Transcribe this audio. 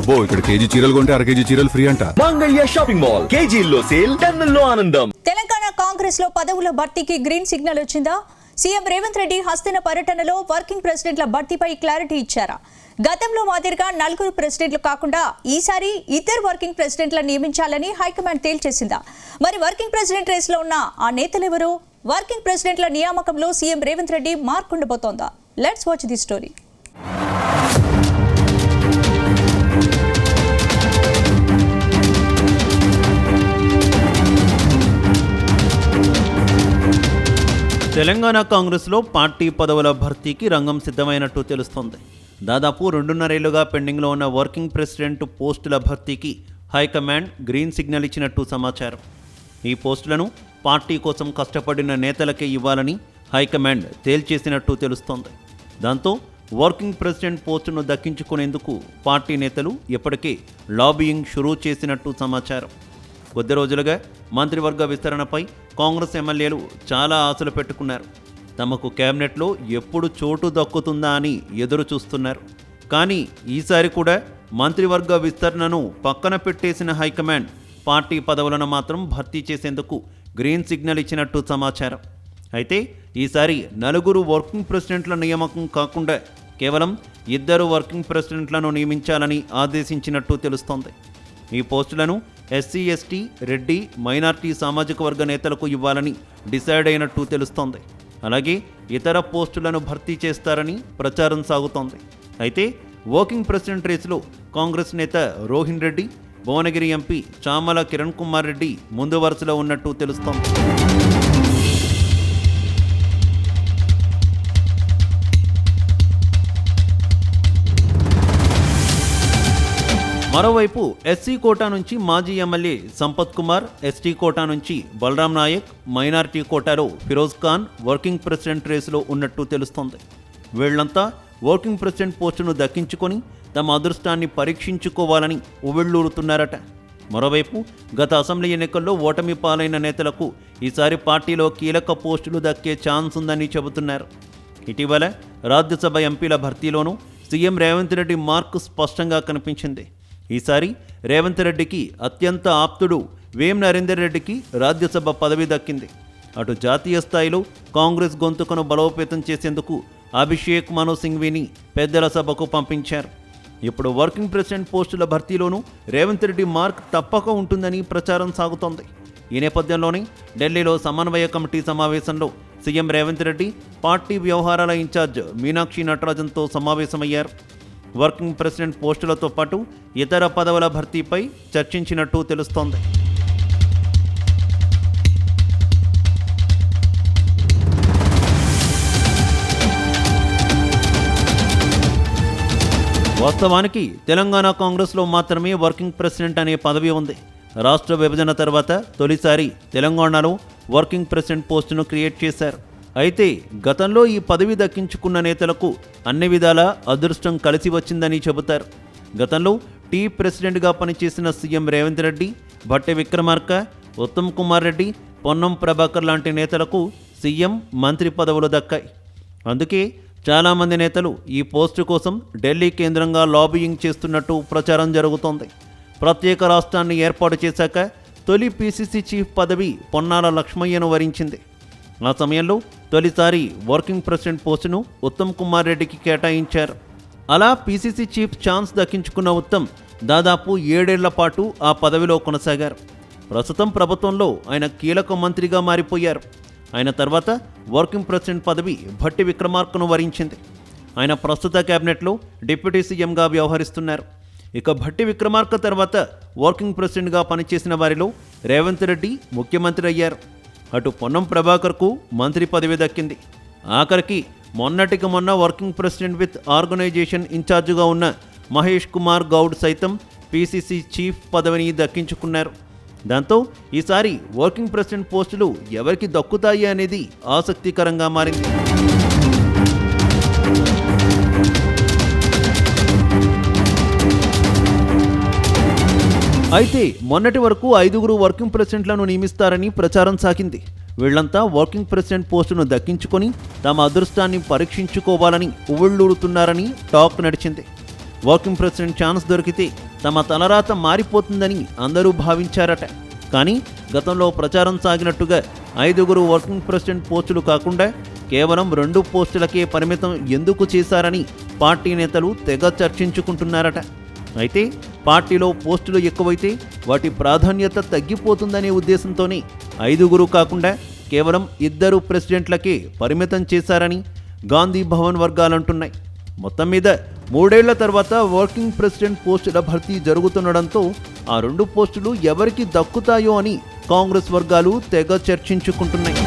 అబ్బో ఇక్కడ కేజీ చీరలు కొంటే అర కేజీ చీరలు ఫ్రీ అంట. మంగళ్య షాపింగ్ మాల్ కేజీల్లో సేల్, టన్నుల్లో ఆనందం. తెలంగాణ కాంగ్రెస్ లో పదవుల భర్తీకి గ్రీన్ సిగ్నల్ వచ్చిందా? సీఎం రేవంత్ రెడ్డి హస్తిన పర్యటనలో వర్కింగ్ ప్రెసిడెంట్ల భర్తీపై క్లారిటీ ఇచ్చారా? గతంలో మాదిరిగా 4 ప్రెసిడెంట్లు కాకుండా ఈసారి 2 వర్కింగ్ ప్రెసిడెంట్లను నియమించాలని హైకమాండ్ తేల్చేసిందా? మరి వర్కింగ్ ప్రెసిడెంట్ రేస్ లో ఉన్న ఆ నేతలెవరు? వర్కింగ్ ప్రెసిడెంట్ల నియామకంలో సీఎం రేవంత్ రెడ్డి మార్క్ ఉండబోతోందా? Let's watch the story. Telangana కాంగ్రెస్లో పార్టీ పదవుల భర్తీకి రంగం సిద్ధమైనట్టు తెలుస్తోంది. దాదాపు 2.5 ఏళ్లుగా పెండింగ్లో ఉన్న వర్కింగ్ ప్రెసిడెంట్ పోస్టుల భర్తీకి హైకమాండ్ గ్రీన్ సిగ్నల్ ఇచ్చినట్టు సమాచారం. ఈ పోస్టులను పార్టీ కోసం కష్టపడిన నేతలకే ఇవ్వాలని హైకమాండ్ తేల్చేసినట్టు తెలుస్తోంది. దాంతో వర్కింగ్ ప్రెసిడెంట్ పోస్టును దక్కించుకునేందుకు పార్టీ నేతలు ఇప్పటికే లాబియింగ్ షురూ చేసినట్టు సమాచారం. కొద్ది రోజులుగా మంత్రివర్గ విస్తరణపై కాంగ్రెస్ ఎమ్మెల్యేలు చాలా ఆశలు పెట్టుకున్నారు. తమకు కేబినెట్లో ఎప్పుడు చోటు దక్కుతుందా అని ఎదురు చూస్తున్నారు. కానీ ఈసారి కూడా మంత్రివర్గ విస్తరణను పక్కన పెట్టేసిన హైకమాండ్ పార్టీ పదవులను మాత్రం భర్తీ చేసేందుకు గ్రీన్ సిగ్నల్ ఇచ్చినట్టు సమాచారం. అయితే ఈసారి 4 వర్కింగ్ ప్రెసిడెంట్ల నియామకం కాకుండా కేవలం 2 వర్కింగ్ ప్రెసిడెంట్లను నియమించాలని ఆదేశించినట్టు తెలుస్తోంది. ఈ పోస్టులను ఎస్సీ, ఎస్టీ, రెడ్డి, మైనార్టీ సామాజిక వర్గ నేతలకు ఇవ్వాలని డిసైడ్ అయినట్టు తెలుస్తోంది. అలాగే ఇతర పోస్టులను భర్తీ చేస్తారని ప్రచారం సాగుతోంది. అయితే వర్కింగ్ ప్రెసిడెంట్ రేసులో కాంగ్రెస్ నేత రోహిన్ రెడ్డి, భువనగిరి ఎంపీ చామల కిరణ్ కుమార్ రెడ్డి ముందు వరుసలో ఉన్నట్టు తెలుస్తోంది. మరోవైపు ఎస్సీ కోటా నుంచి మాజీ MLA Sampath Kumar, ST quota నుంచి బలరాం నాయక్, మైనార్టీ కోటాలో ఫిరోజ్ ఖాన్ వర్కింగ్ ప్రెసిడెంట్ రేసులో ఉన్నట్టు తెలుస్తోంది. వీళ్లంతా వర్కింగ్ ప్రెసిడెంట్ పోస్టును దక్కించుకొని తమ అదృష్టాన్ని పరీక్షించుకోవాలని ఉవ్విళ్లూరుతున్నారట. మరోవైపు గత అసెంబ్లీ ఎన్నికల్లో ఓటమి పాలైన నేతలకు ఈసారి పార్టీలో కీలక పోస్టులు దక్కే ఛాన్స్ ఉందని చెబుతున్నారు. ఇటీవల రాజ్యసభ ఎంపీల భర్తీలోనూ సీఎం రేవంత్ రెడ్డి మార్క్ స్పష్టంగా కనిపించింది. ఈసారి రేవంత్ రెడ్డికి అత్యంత ఆప్తుడు వేం నరేందర్ రెడ్డికి రాజ్యసభ పదవి దక్కింది. అటు జాతీయ స్థాయిలో కాంగ్రెస్ గొంతుకను బలోపేతం చేసేందుకు అభిషేక్ మను సింఘ్వీని పెద్దల సభకు పంపించారు. ఇప్పుడు వర్కింగ్ ప్రెసిడెంట్ పోస్టుల భర్తీలోనూ రేవంత్ రెడ్డి మార్క్ తప్పక ఉంటుందని ప్రచారం సాగుతోంది. ఈ నేపథ్యంలోనే ఢిల్లీలో సమన్వయ కమిటీ సమావేశంలో సీఎం రేవంత్ రెడ్డి పార్టీ వ్యవహారాల ఇన్ఛార్జ్ మీనాక్షి నటరాజన్తో సమావేశమయ్యారు. వర్కింగ్ ప్రెసిడెంట్ పోస్టులతో పాటు ఇతర పదవుల భర్తీపై చర్చించినట్టు తెలుస్తోంది. వాస్తవానికి తెలంగాణ కాంగ్రెస్లో మాత్రమే వర్కింగ్ ప్రెసిడెంట్ అనే పదవి ఉంది. రాష్ట్ర విభజన తర్వాత తొలిసారి తెలంగాణలో వర్కింగ్ ప్రెసిడెంట్ పోస్టును క్రియేట్ చేశారు. అయితే గతంలో ఈ పదవి దక్కించుకున్న నేతలకు అన్ని విధాలా అదృష్టం కలిసి వచ్చిందని చెబుతారు. గతంలో టీ ప్రెసిడెంట్గా పనిచేసిన సీఎం రేవంత్ రెడ్డి, భట్టి విక్రమార్క, ఉత్తమ్ కుమార్ రెడ్డి, పొన్నం ప్రభాకర్ లాంటి నేతలకు సీఎం, మంత్రి పదవులు దక్కాయి. అందుకే చాలామంది నేతలు ఈ పోస్టు కోసం ఢిల్లీ కేంద్రంగా లాబియింగ్ చేస్తున్నట్టు ప్రచారం జరుగుతోంది. ప్రత్యేక రాష్ట్రాన్ని ఏర్పాటు చేశాక తొలి పీసీసీ చీఫ్ పదవి పొన్నాల లక్ష్మయ్యను వరించింది. ఆ సమయంలో తొలిసారి వర్కింగ్ ప్రెసిడెంట్ పోస్టును ఉత్తమ్ కుమార్ రెడ్డికి కేటాయించారు. అలా పీసీసీ చీఫ్ ఛాన్స్ దక్కించుకున్న ఉత్తమ్ దాదాపు 7 ఏళ్ల పాటు ఆ పదవిలో కొనసాగారు. ప్రస్తుతం ప్రభుత్వంలో ఆయన కీలక మంత్రిగా మారిపోయారు. ఆయన తర్వాత వర్కింగ్ ప్రెసిడెంట్ పదవి భట్టి విక్రమార్కను వరించింది. ఆయన ప్రస్తుత కేబినెట్లో డిప్యూటీ సీఎంగా వ్యవహరిస్తున్నారు. ఇక భట్టి విక్రమార్క తర్వాత వర్కింగ్ ప్రెసిడెంట్గా పనిచేసిన వారిలో రేవంత్ రెడ్డి ముఖ్యమంత్రి అయ్యారు. అటు పొన్నం ప్రభాకర్కు మంత్రి పదవి దక్కింది. ఆఖరికి మొన్నటికి మొన్న వర్కింగ్ ప్రెసిడెంట్ విత్ ఆర్గనైజేషన్ ఇన్ఛార్జిగా ఉన్న మహేష్ కుమార్ గౌడ్ సైతం పీసీసీ చీఫ్ పదవిని దక్కించుకున్నారు. దాంతో ఈసారి వర్కింగ్ ప్రెసిడెంట్ పోస్టులు ఎవరికి దక్కుతాయి అనేది ఆసక్తికరంగా మారింది. అయితే మొన్నటి వరకు 5 వర్కింగ్ ప్రెసిడెంట్లను నియమిస్తారని ప్రచారం సాగింది. వీళ్లంతా వర్కింగ్ ప్రెసిడెంట్ పోస్టును దక్కించుకొని తమ అదృష్టాన్ని పరీక్షించుకోవాలని ఉవ్విళ్లూరుతున్నారని టాక్ నడిచింది. వర్కింగ్ ప్రెసిడెంట్ ఛాన్స్ దొరికితే తమ తలరాత మారిపోతుందని అందరూ భావించారట. కానీ గతంలో ప్రచారం సాగినట్టుగా 5 వర్కింగ్ ప్రెసిడెంట్ పోస్టులు కాకుండా కేవలం 2 పోస్టులకే పరిమితం ఎందుకు చేశారని పార్టీ నేతలు తెగ చర్చించుకుంటున్నారట. అయితే పార్టీలో పోస్టులు ఎక్కువైతే వాటి ప్రాధాన్యత తగ్గిపోతుందనే ఉద్దేశంతోనే 5 కాకుండా కేవలం 2 ప్రెసిడెంట్లకే పరిమితం చేశారని గాంధీ భవన్ వర్గాలంటున్నాయి. మొత్తం మీద 3 ఏళ్ల తర్వాత వర్కింగ్ ప్రెసిడెంట్ పోస్టుల భర్తీ జరుగుతుండడంతో ఆ 2 పోస్టులు ఎవరికి దక్కుతాయో అని కాంగ్రెస్ వర్గాలు తెగ చర్చించుకుంటున్నాయి.